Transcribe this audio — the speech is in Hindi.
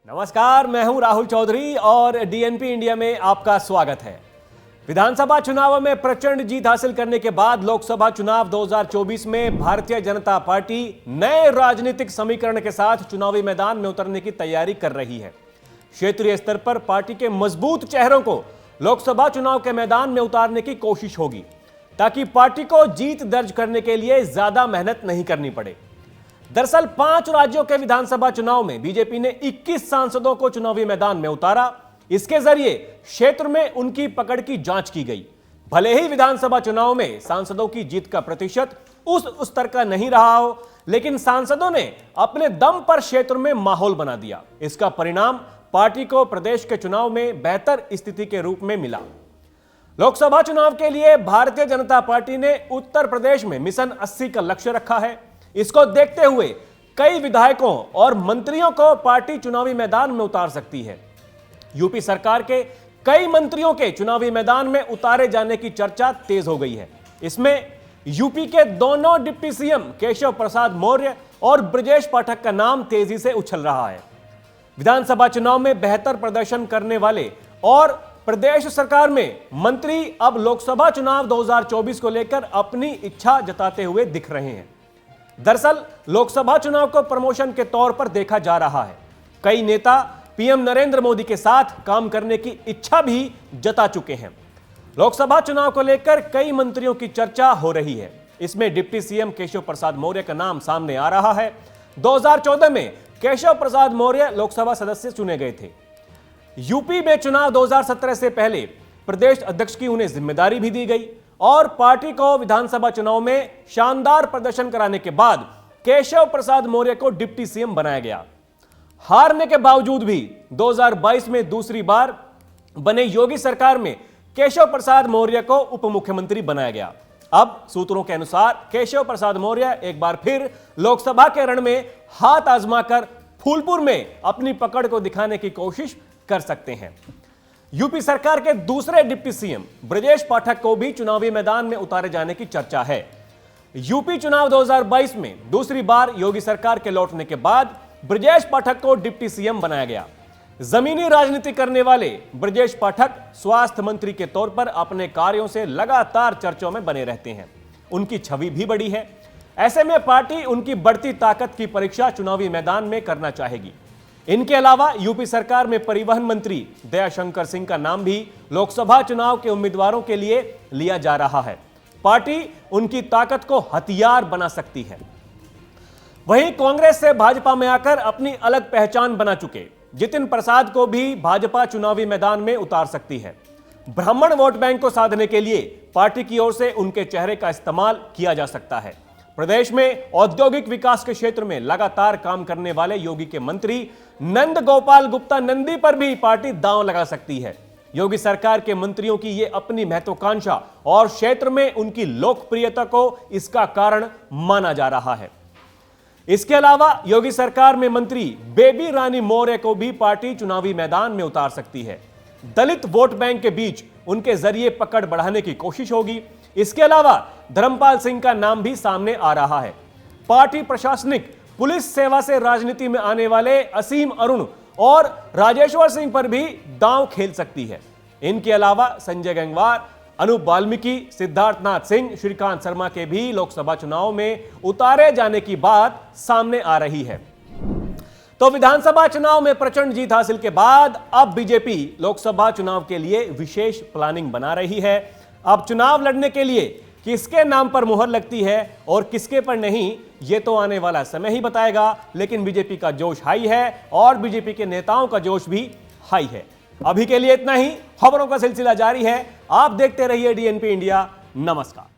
नमस्कार, मैं हूं राहुल चौधरी और डीएनपी इंडिया में आपका स्वागत है। विधानसभा चुनाव में प्रचंड जीत हासिल करने के बाद लोकसभा चुनाव 2024 में भारतीय जनता पार्टी नए राजनीतिक समीकरण के साथ चुनावी मैदान में उतरने की तैयारी कर रही है। क्षेत्रीय स्तर पर पार्टी के मजबूत चेहरों को लोकसभा चुनाव के मैदान में उतारने की कोशिश होगी ताकि पार्टी को जीत दर्ज करने के लिए ज्यादा मेहनत नहीं करनी पड़े। दरअसल 5 राज्यों के विधानसभा चुनाव में बीजेपी ने 21 सांसदों को चुनावी मैदान में उतारा। इसके जरिए क्षेत्र में उनकी पकड़ की जांच की गई। भले ही विधानसभा चुनाव में सांसदों की जीत का प्रतिशत उस स्तर का नहीं रहा हो, लेकिन सांसदों ने अपने दम पर क्षेत्र में माहौल बना दिया। इसका परिणाम पार्टी को प्रदेश के चुनाव में बेहतर स्थिति के रूप में मिला। लोकसभा चुनाव के लिए भारतीय जनता पार्टी ने उत्तर प्रदेश में मिशन 80 का लक्ष्य रखा है। इसको देखते हुए कई विधायकों और मंत्रियों को पार्टी चुनावी मैदान में उतार सकती है। यूपी सरकार के कई मंत्रियों के चुनावी मैदान में उतारे जाने की चर्चा तेज हो गई है। इसमें यूपी के दोनों डिप्टी सीएम केशव प्रसाद मौर्य और ब्रजेश पाठक का नाम तेजी से उछल रहा है। विधानसभा चुनाव में बेहतर प्रदर्शन करने वाले और प्रदेश सरकार में मंत्री अब लोकसभा चुनाव 2024 को लेकर अपनी इच्छा जताते हुए दिख रहे हैं। दरअसल लोकसभा चुनाव को प्रमोशन के तौर पर देखा जा रहा है। कई नेता पीएम नरेंद्र मोदी के साथ काम करने की इच्छा भी जता चुके हैं। लोकसभा चुनाव को लेकर कई मंत्रियों की चर्चा हो रही है। इसमें डिप्टी सीएम केशव प्रसाद मौर्य का नाम सामने आ रहा है। 2014 में केशव प्रसाद मौर्य लोकसभा सदस्य चुने गए थे। यूपी में चुनाव 2017 से पहले प्रदेश अध्यक्ष की उन्हें जिम्मेदारी भी दी गई और पार्टी को विधानसभा चुनाव में शानदार प्रदर्शन कराने के बाद केशव प्रसाद मौर्य को डिप्टी सीएम बनाया गया। हारने के बावजूद भी 2022 में दूसरी बार बने योगी सरकार में केशव प्रसाद मौर्य को उप मुख्यमंत्री बनाया गया। अब सूत्रों के अनुसार केशव प्रसाद मौर्य एक बार फिर लोकसभा के रण में हाथ आजमाकर फूलपुर में अपनी पकड़ को दिखाने की कोशिश कर सकते हैं। यूपी सरकार के दूसरे डिप्टी सीएम ब्रजेश पाठक को भी चुनावी मैदान में उतारे जाने की चर्चा है। यूपी चुनाव 2022 में दूसरी बार योगी सरकार के लौटने के बाद ब्रजेश पाठक को डिप्टी सीएम बनाया गया। जमीनी राजनीति करने वाले ब्रजेश पाठक स्वास्थ्य मंत्री के तौर पर अपने कार्यों से लगातार चर्चाओं में बने रहते हैं। उनकी छवि भी बड़ी है। ऐसे में पार्टी उनकी बढ़ती ताकत की परीक्षा चुनावी मैदान में करना चाहेगी। इनके अलावा यूपी सरकार में परिवहन मंत्री दयाशंकर सिंह का नाम भी लोकसभा चुनाव के उम्मीदवारों के लिए लिया जा रहा है। पार्टी उनकी ताकत को हथियार बना सकती है। वहीं कांग्रेस से भाजपा में आकर अपनी अलग पहचान बना चुके जितिन प्रसाद को भी भाजपा चुनावी मैदान में उतार सकती है। ब्राह्मण वोट बैंक को साधने के लिए पार्टी की ओर से उनके चेहरे का इस्तेमाल किया जा सकता है। प्रदेश में औद्योगिक विकास के क्षेत्र में लगातार काम करने वाले योगी के मंत्री नंद गोपाल गुप्ता नंदी पर भी पार्टी दांव लगा सकती है। योगी सरकार के मंत्रियों की यह अपनी महत्वाकांक्षा और क्षेत्र में उनकी लोकप्रियता को इसका कारण माना जा रहा है। इसके अलावा योगी सरकार में मंत्री बेबी रानी मौर्य को भी पार्टी चुनावी मैदान में उतार सकती है। दलित वोट बैंक के बीच उनके जरिए पकड़ बढ़ाने की कोशिश होगी। इसके अलावा धर्मपाल सिंह का नाम भी सामने आ रहा है। पार्टी प्रशासनिक पुलिस सेवा से राजनीति में आने वाले असीम अरुण और राजेश्वर सिंह पर भी दांव खेल सकती है। इनके अलावा संजय गंगवार, अनूप वाल्मीकि, सिद्धार्थनाथ सिंह, श्रीकांत शर्मा के भी लोकसभा चुनाव में उतारे जाने की बात सामने आ रही है। तो विधानसभा चुनाव में प्रचंड जीत हासिल के बाद अब बीजेपी लोकसभा चुनाव के लिए विशेष प्लानिंग बना रही है। अब चुनाव लड़ने के लिए किसके नाम पर मुहर लगती है और किसके पर नहीं, ये तो आने वाला समय ही बताएगा। लेकिन बीजेपी का जोश हाई है और बीजेपी के नेताओं का जोश भी हाई है। अभी के लिए इतना ही। खबरों का सिलसिला जारी है। आप देखते रहिए डीएनपी इंडिया। नमस्कार।